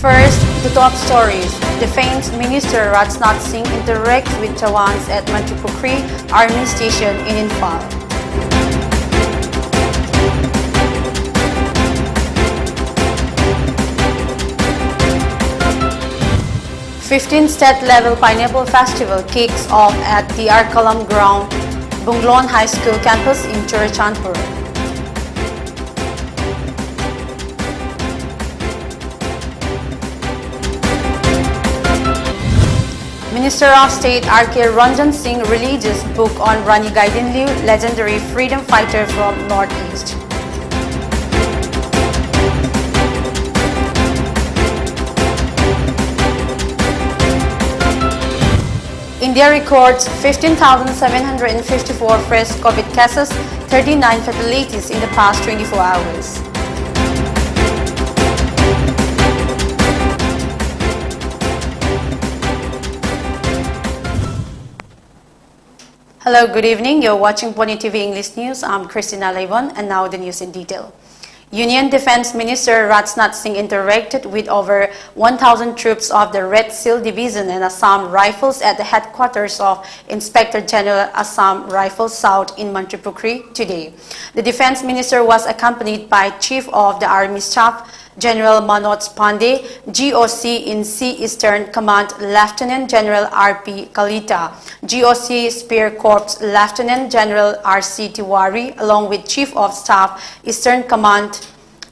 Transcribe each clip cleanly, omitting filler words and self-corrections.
First, the top stories. Defense Minister Rajnath Singh interacts with Jawans at Mantripukri Army Station in Imphal. '15th State-Level Pineapple Festival kicks off at the Arkalam Ground, Bunglon High School campus in CHRISTINA. Minister of State R.K. Ranjan Singh releases book on Rani Gaidinliu, legendary freedom fighter from Northeast. India records 15,754 fresh COVID cases, 39 fatalities in the past 24 hours. Hello, good evening. You're watching PONYTV English News. I'm CHRISTINA and now the news in detail. Union Defense Minister Rajnath Singh interacted with over 1,000 troops of the Red Seal Division and Assam Rifles at the headquarters of Inspector General Assam Rifles South in Mantripukri today. The Defense Minister was accompanied by Chief of the Army Staff General Manoj Pandey, GOC in Sea Eastern Command Lieutenant General R.P. Kalita, GOC Spear Corps Lieutenant General R.C. Tiwari, along with Chief of Staff Eastern Command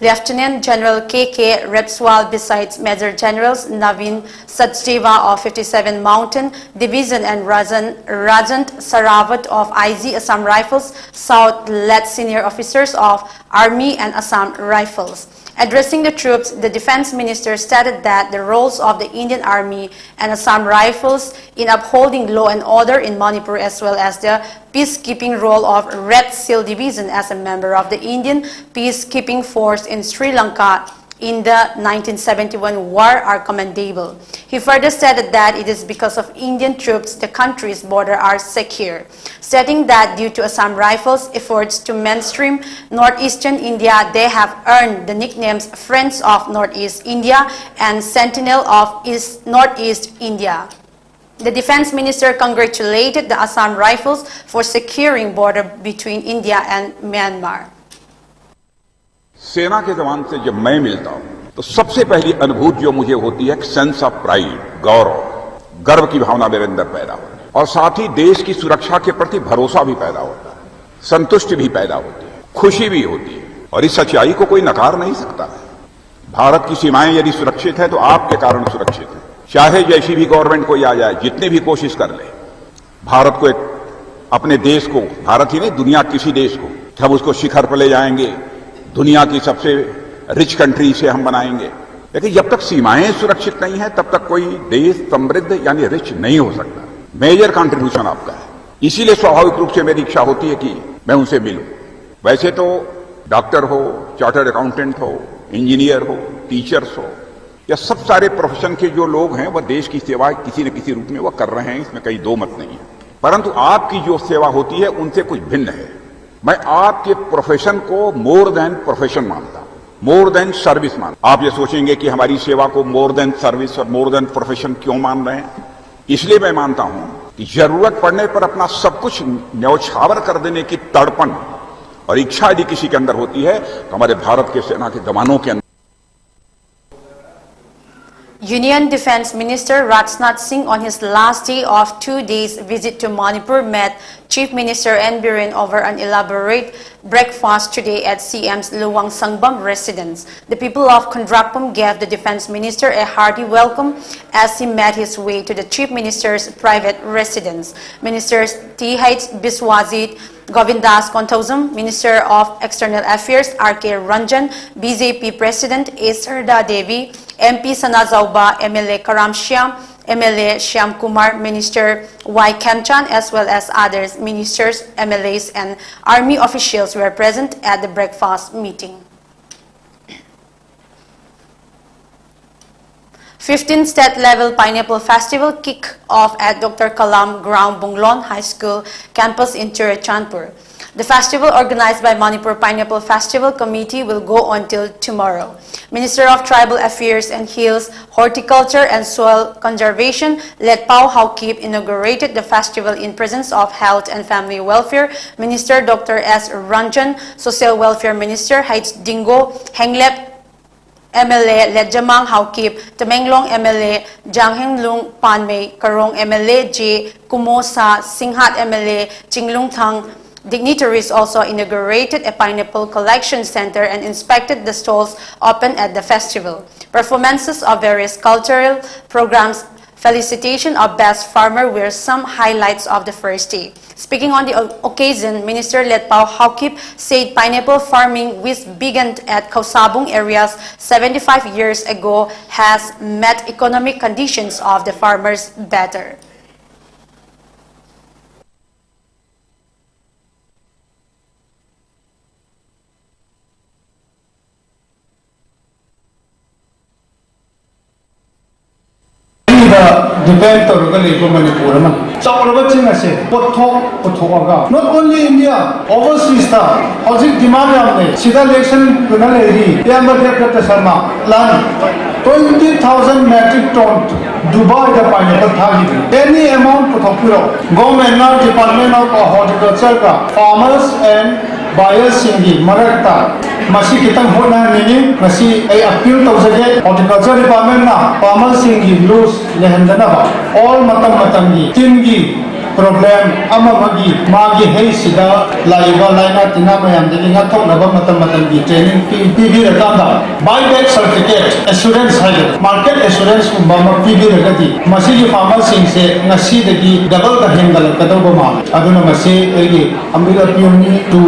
Lieutenant General K.K. Repswal, besides Major Generals Naveen Sachdeva of 57 Mountain Division and Rajant Sarawat of IG Assam Rifles South, led senior officers of Army and Assam Rifles. Addressing the troops, the Defense Minister stated that the roles of the Indian Army and Assam Rifles in upholding law and order in Manipur, as well as the peacekeeping role of Red Seal Division as a member of the Indian peacekeeping force in Sri Lanka in the 1971 war, are commendable. He further stated that it is because of Indian troops the country's borders are secure, stating that due to Assam Rifles' efforts to mainstream northeastern India, they have earned the nicknames Friends of Northeast India and Sentinel of Northeast India. The Defense Minister congratulated the Assam Rifles for securing border between India and Myanmar. सेना के जवान से जब मैं मिलता हूं तो सबसे पहली अनुभूति जो मुझे होती है सेंस ऑफ प्राइड, गौरव, गर्व की भावना मेरे अंदर पैदा होती है और साथ ही देश की सुरक्षा के प्रति भरोसा भी पैदा होता है, संतुष्टि भी पैदा होती है, खुशी भी होती है और इस सच्चाई को कोई नकार नहीं सकता है। भारत की सीमाएं यदि सुरक्षित है तो आपके कारण सुरक्षित है। चाहे जैसी भी गवर्नमेंट कोई आ जाए, जितनी भी कोशिश कर ले, भारत को अपने देश को, भारत ही नहीं दुनिया किसी देश को जब उसको शिखर पर ले जाएंगे, दुनिया की सबसे रिच कंट्री से हम बनाएंगे। लेकिन जब तक सीमाएं सुरक्षित नहीं है तब तक कोई देश समृद्ध यानी रिच नहीं हो सकता। मेजर कंट्रीब्यूशन आपका है, इसीलिए स्वाभाविक रूप से मेरी इच्छा होती है कि मैं उनसे मिलूं। वैसे तो डॉक्टर हो, चार्टर्ड अकाउंटेंट हो, इंजीनियर हो, टीचर्स हो, या सब सारे प्रोफेशन के जो लोग हैं वह देश की सेवा किसी न किसी रूप में वह कर रहे हैं, इसमें कहीं दो मत नहीं है। परंतु आपकी जो सेवा होती है उनसे कुछ भिन्न है। मैं आपके प्रोफेशन को मोर देन प्रोफेशन मानता, मोर देन सर्विस मानता। आप ये सोचेंगे कि हमारी सेवा को मोर देन सर्विस और मोर देन प्रोफेशन क्यों मान रहे हैं? इसलिए मैं मानता हूं कि जरूरत पड़ने पर अपना सब कुछ न्यौछावर कर देने की तड़पण और इच्छा यदि किसी के अंदर होती है तो हमारे भारत के सेना के जवानों के अंदर। Union Defense Minister Rajnath Singh, on his last day of 2 days visit to Manipur, met Chief Minister N. Biren over an elaborate breakfast today at CM's Luang Sangbam residence. The people of Kondrapam gave the Defense Minister a hearty welcome as he made his way to the Chief Minister's private residence. Ministers T.H. Biswajit Govindas Kontosum, Minister of External Affairs R.K. Ranjan, BJP President A. Sarda Devi, MP Sana Zauba, MLA Karam Shyam, MLA Shyam Kumar, Minister WANGKHEMCHA, as well as others, ministers, MLAs, and army officials were present at the breakfast meeting. 15th State-Level Pineapple Festival kick off at Dr. Kalam Ground Bunglon High School campus in CHRISTINA. The festival, organized by Manipur Pineapple Festival Committee, will go until tomorrow. Minister of Tribal Affairs and Hills, Horticulture and Soil Conservation, Letpao Haokip, inaugurated the festival in presence of Health and Family Welfare Minister Dr. S. Ranjan, Social Welfare Minister H. Dingo, Henglep MLA Lejamang Haokip, Tamenglong MLA Janghenglung Panmei, Karong MLA J. Kumosa, Singhat MLA Chinglung Thang. Dignitaries also inaugurated a pineapple collection center and inspected the stalls open at the festival. Performances of various cultural programs, felicitation of best farmer were some highlights of the first day. Speaking on the occasion, Minister Letpao Haokip said pineapple farming, which began at Kausabong areas 75 years ago, has met economic conditions of the farmers better. Depend to Manipur. Not only India, overseas staff, housing demand Sida election land 20,000 metric ton Dubai the pineapple. Any amount government Department of Horticulture, farmers and buyers in Marakta. Masi kitang hona nini masi ay appeal to sa Horticulture Department na farmers in loose lehendana ba all matam gi tingi problem amagi magi hey sida laiba laina tina mayam de nga thok na ba matam gi training PB rakanda buyback certificate assurance hai market assurance ko ba PB rakati masi gi farmers in se ngasi de gi double the handle ka do ba ma aduna masi ay amira pioni to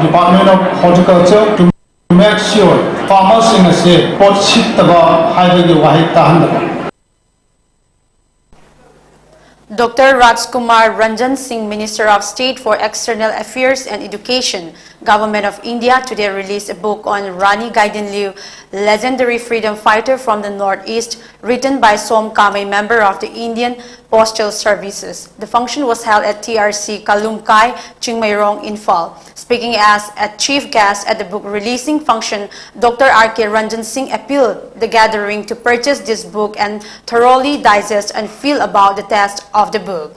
Department of Horticulture to make sure farmers in se pot shit taba hai de wahid tahan. Dr. Rajkumar Ranjan Singh, Minister of State for External Affairs and Education, Government of India, today released a book on Rani Gaidinliu, legendary freedom fighter from the Northeast, written by Som Kamei, member of the Indian Postal Services. The function was held at TRC Kalumkai, Chingmairong, Infal. Speaking as a chief guest at the book releasing function, Dr. R.K. Ranjan Singh appealed the gathering to purchase this book and thoroughly digest and feel about the text of the book.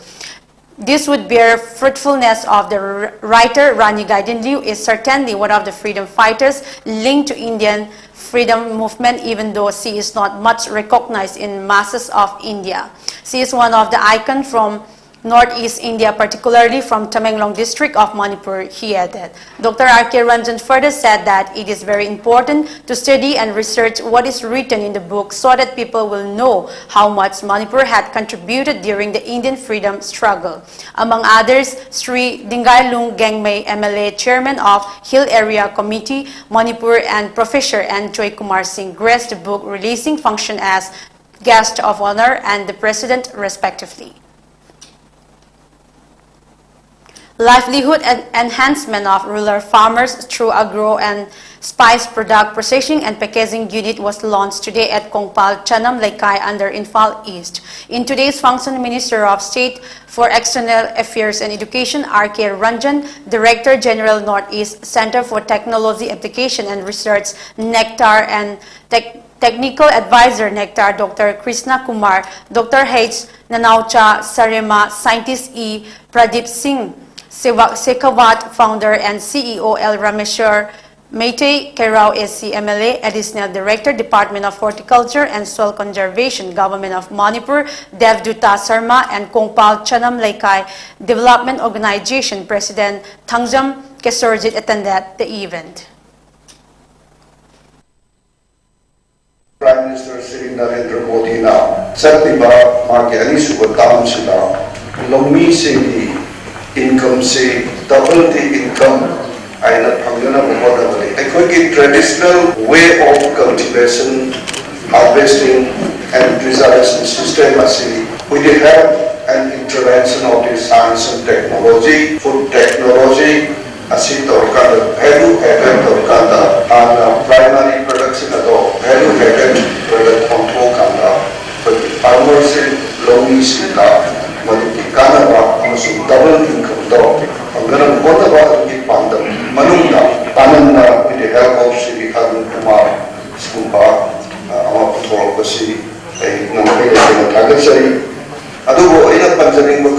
This would bear fruitfulness of the writer. Rani Gaidinliu is certainly one of the freedom fighters linked to Indian freedom movement, even though she is not much recognized in masses of India. She is one of the icons from Northeast India, particularly from Tamenglong district of Manipur, he added. Dr. R.K. Ranjan further said that it is very important to study and research what is written in the book so that people will know how much Manipur had contributed during the Indian freedom struggle. Among others, Sri Dingailung Gengmei, MLA, Chairman of Hill Area Committee, Manipur, and Professor N. Joy Kumar Singh graced the book releasing function as guest of honor and the president, respectively. Livelihood and enhancement of rural farmers through agro and spice product processing and packaging unit was launched today at Kongpal, Chanam Laikai under Infal East. In today's function, Minister of State for External Affairs and Education, R.K. Ranjan, Director General Northeast Center for Technology Application and Research, Nectar, and Technical Advisor, Nectar, Dr. Krishna Kumar, Dr. H. Nanaucha Sarema, Scientist E. Pradeep Singh, Sekawat, Founder and CEO L. Rameshwar Meitei, Kerao SC MLA, Additional Director, Department of Horticulture and Soil Conservation, Government of Manipur, Devduta Sarma, and Kongpal Chanam Laikai Development Organization President Thangjam Kesorjit attended the event. Prime Minister Shri Narendra Modi na Satniba Maki Anishuba Tam Sila Lomi Singhi income se double the income aina phangana boda bale ekoi traditional way of cultivation, harvesting and preservation system asi we have an intervention of the science and technology, food technology asi torkada value added torkada and primary production ado value added product control kanda but farmers in lomi sila madu kana ba amasung double income do angana boda ba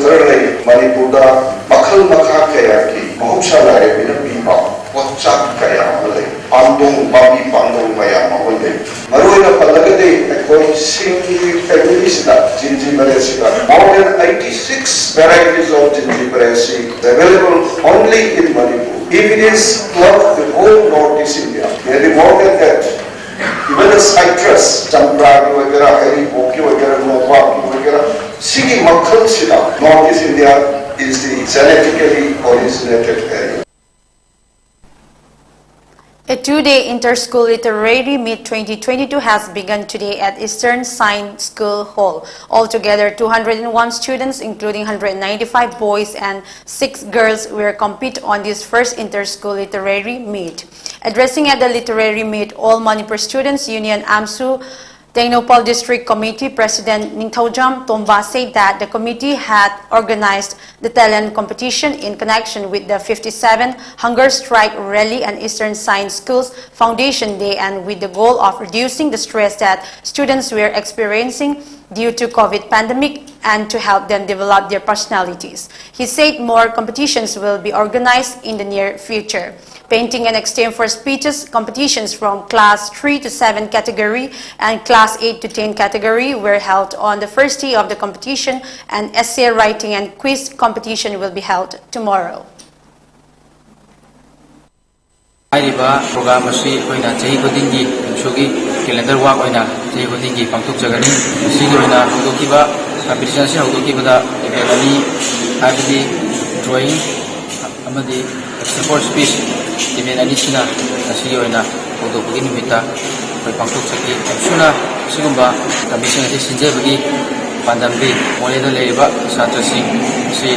Similarly, Manipurda, Makhal Makha Kayaki, Mahusala Rebina Pipa, Wachak Kaya Malay, Andong Babi Pandong Maya Mahole. Maruina Palagade, Ekoi Singi families that Gingiberesi, more than 86 varieties of Gingiberesi available only in Manipur. If it is throughout the whole Northeast India, there is more than that. Even the citrus, Chandra, Heri, Poki, Nova, Sigi Makhal Sida, Northeast India is the genetically originated area. A two-day inter-school literary meet 2022 has begun today at Eastern Science School Hall. Altogether, 201 students, including 195 boys and 6 girls, will compete on this first inter-school literary meet. Addressing at the literary meet, All Manipur Students Union AMSU Tengnopal District Committee President Ningthaujam Tomba said that the committee had organized the talent competition in connection with the 57 Hunger Strike Rally and Eastern Science Schools Foundation Day, and with the goal of reducing the stress that students were experiencing due to COVID pandemic and to help them develop their personalities. He said more competitions will be organized in the near future. Painting and extempore speeches competitions from Class 3 to 7 category and Class 8 to 10 category were held on the first day of the competition, and essay writing and quiz competition will be held tomorrow. Program asi koina chahi khudingi sugi calendar work oina chahi khudingi pangthok jagani sigi oina hodokiba competition se hodokibada event ani abdi drawing amadi extempore speech event ani sina asigi oina hodokigi nimita koi pangthok chaki suna sigumba competition ase sinjebagi pandambi moleda leiba satra sing si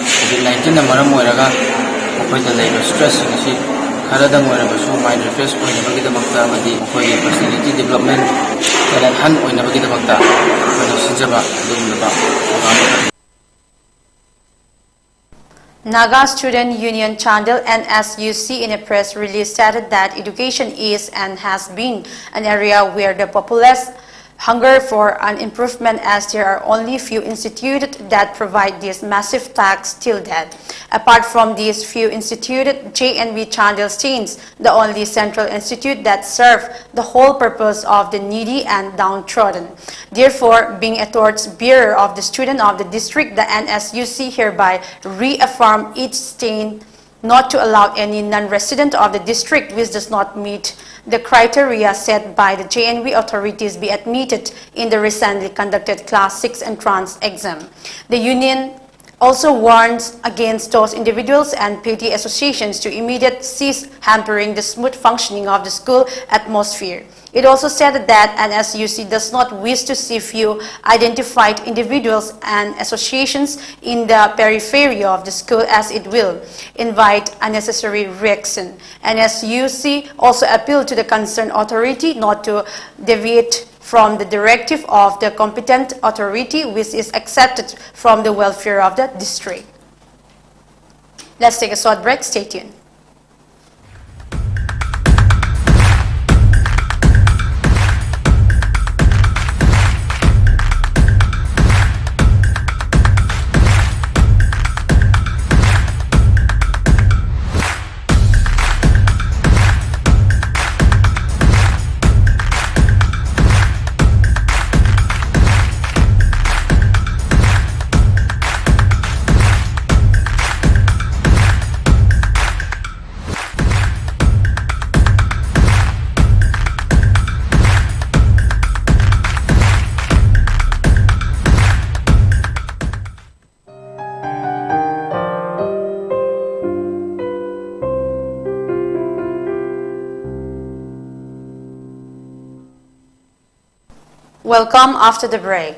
COVID-19 na maram oiraga okoida leiba stress asi Karadang wala baso mind refresh point na bagita magta madi koi personality development talent han point na bagita magta koi sinjaba dum ba. Naga Student Union Chandel NSUC in a press release stated that education is and has been an area where the populace hunger for an improvement, as there are only few institutes that provide this massive task till that. Apart from these few institutes, JNV Chandel stands the only central institute that serves the whole purpose of the needy and downtrodden. Therefore, being a torch-bearer of the student of the district, the NSUC hereby reaffirm its stand not to allow any non-resident of the district which does not meet the criteria set by the JNV authorities be admitted in the recently conducted Class 6 entrance exam. The union also warns against those individuals and petty associations to immediately cease hampering the smooth functioning of the school atmosphere. It also said that NSUC does not wish to see few identified individuals and associations in the periphery of the school, as it will invite unnecessary reaction. NSUC also appealed to the concerned authority not to deviate from the directive of the competent authority, which is accepted from the welfare of the district. Let's take a short break. Stay tuned. Welcome after the break.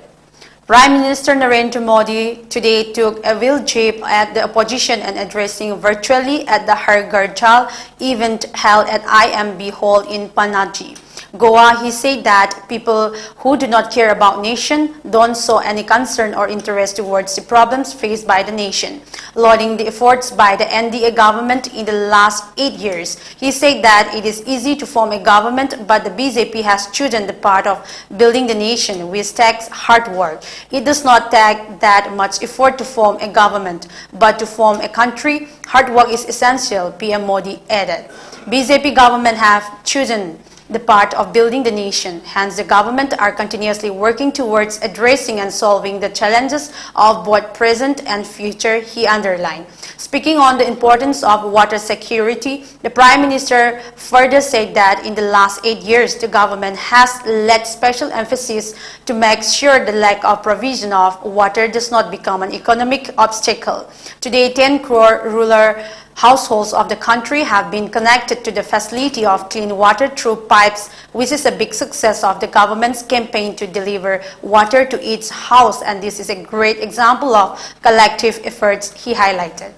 Prime Minister Narendra Modi today took a wheel jab at the opposition and addressing virtually at the Har Ghar Jal event held at IMB Hall in Panaji. Goa, he said that people who do not care about nation don't show any concern or interest towards the problems faced by the nation. Lauding the efforts by the NDA government in the last 8 years, he said that it is easy to form a government, but the BJP has chosen the part of building the nation, which takes hard work. It does not take that much effort to form a government, but to form a country, hard work is essential, PM Modi added. BJP government have chosen the part of building the nation. Hence, the government are continuously working towards addressing and solving the challenges of both present and future, he underlined. Speaking on the importance of water security, the Prime Minister further said that in the last 8 years, the government has laid special emphasis to make sure the lack of provision of water does not become an economic obstacle. Today, 10 crore rural households of the country have been connected to the facility of clean water through pipes, which is a big success of the government's campaign to deliver water to each house, and this is a great example of collective efforts, he highlighted.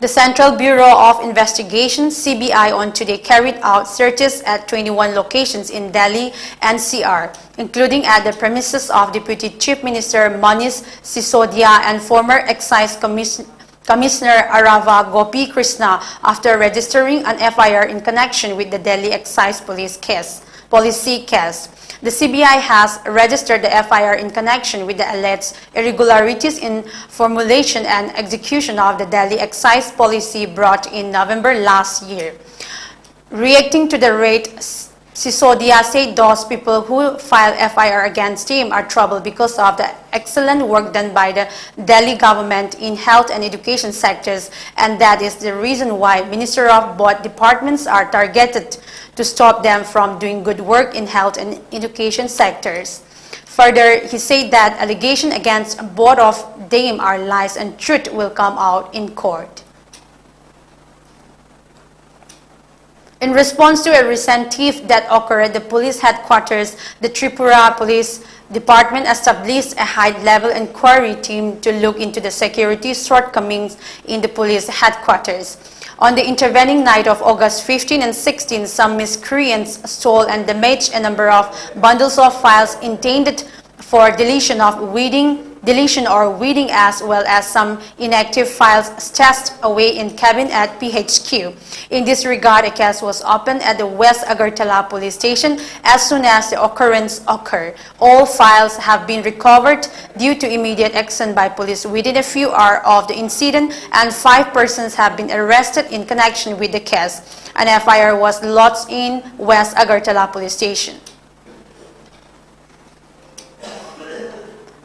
The Central Bureau of Investigation, CBI, on today carried out searches at 21 locations in Delhi NCR, including at the premises of Deputy Chief Minister Manish Sisodia and former Excise Commissioner Arava Gopi Krishna after registering an FIR in connection with the Delhi Excise Policy case. The CBI has registered the FIR in connection with the alleged irregularities in formulation and execution of the Delhi Excise Policy brought in November last year. Reacting to the raid, Sisodia said those people who file FIR against him are troubled because of the excellent work done by the Delhi government in health and education sectors, and that is the reason why ministers of both departments are targeted to stop them from doing good work in health and education sectors. Further, he said that allegations against both of them are lies and truth will come out in court. In response to a recent theft that occurred at the police headquarters, the Tripura Police Department established a high-level inquiry team to look into the security shortcomings in the police headquarters. On the intervening night of August 15 and 16, some miscreants stole and damaged a number of bundles of files intended for deletion or weeding, as well as some inactive files stashed away in cabin at PHQ. In this regard, a case was opened at the West Agartala police station as soon as the occurrence occurred. All files have been recovered due to immediate action by police within a few hours of the incident, and 5 persons have been arrested in connection with the case. An FIR was lodged in West Agartala police station.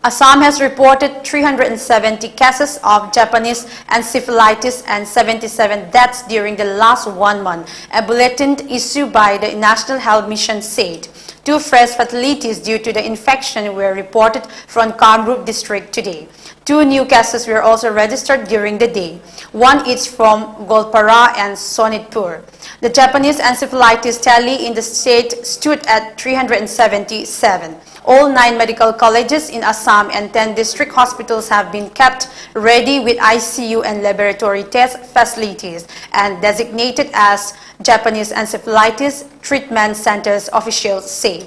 Assam has reported 370 cases of Japanese encephalitis and 77 deaths during the last 1 month, a bulletin issued by the National Health Mission said. 2 fresh fatalities due to the infection were reported from Kamrup district today. 2 new cases were also registered during the day. 1 each from Golpara and Sonitpur. The Japanese encephalitis tally in the state stood at 377. All 9 medical colleges in Assam and 10 district hospitals have been kept ready with ICU and laboratory test facilities and designated as Japanese encephalitis treatment centers, officials say.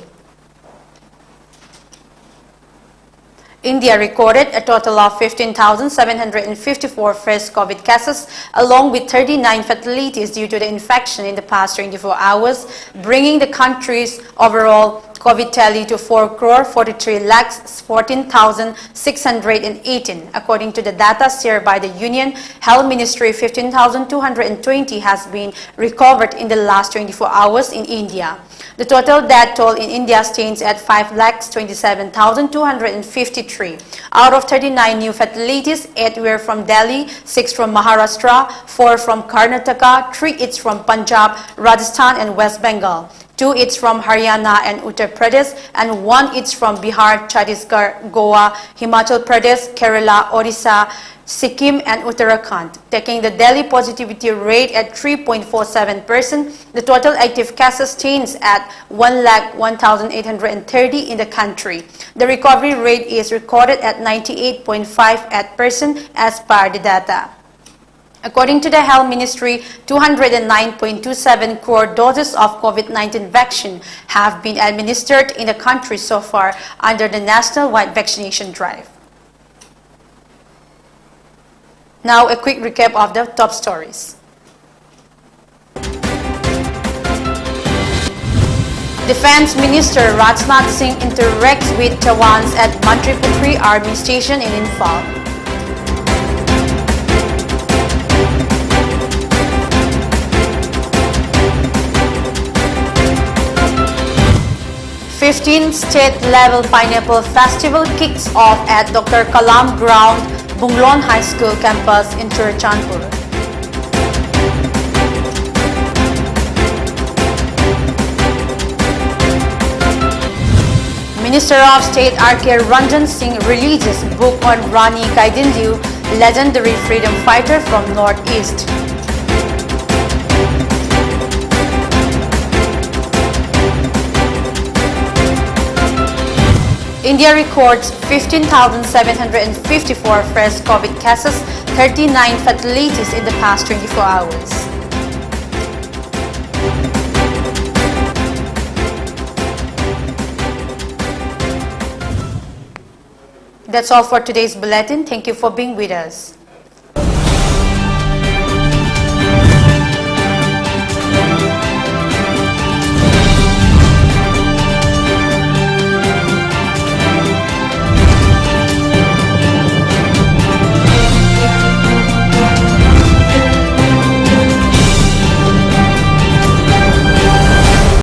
India recorded a total of 15,754 fresh COVID cases, along with 39 fatalities due to the infection in the past 24 hours, bringing the country's overall COVID tally to 4,43,14,618. According to the data shared by the Union Health Ministry, 15,220 has been recovered in the last 24 hours in India. The total death toll in India stands at 5,27,253. Out of 39 new fatalities, 8 were from Delhi, 6 from Maharashtra, 4 from Karnataka, 3 each from Punjab, Rajasthan and West Bengal, 2 each from Haryana and Uttar Pradesh, and 1 each from Bihar, Chhattisgarh, Goa, Himachal Pradesh, Kerala, Odisha, Sikkim and Uttarakhand, taking the daily positivity rate at 3.47%. The total active cases stands at 1,01,830 in the country. The recovery rate is recorded at 98.58% as per the data. According to the Health Ministry, 209.27 crore doses of COVID-19 vaccine have been administered in the country so far under the national-wide vaccination drive. Now, a quick recap of the top stories. Defense Minister Rajnath Singh interacts with Jawans at Mantripukri Army Station in Imphal. The 15th state-level Pineapple Festival kicks off at Dr. Kalam Ground, Bunglon High School campus in CHRISTINA. Minister of State R.K. Ranjan Singh releases book on Rani Kaidinliu, legendary freedom fighter from Northeast. India records 15,754 fresh COVID cases, 39 fatalities in the past 24 hours. That's all for today's bulletin. Thank you for being with us.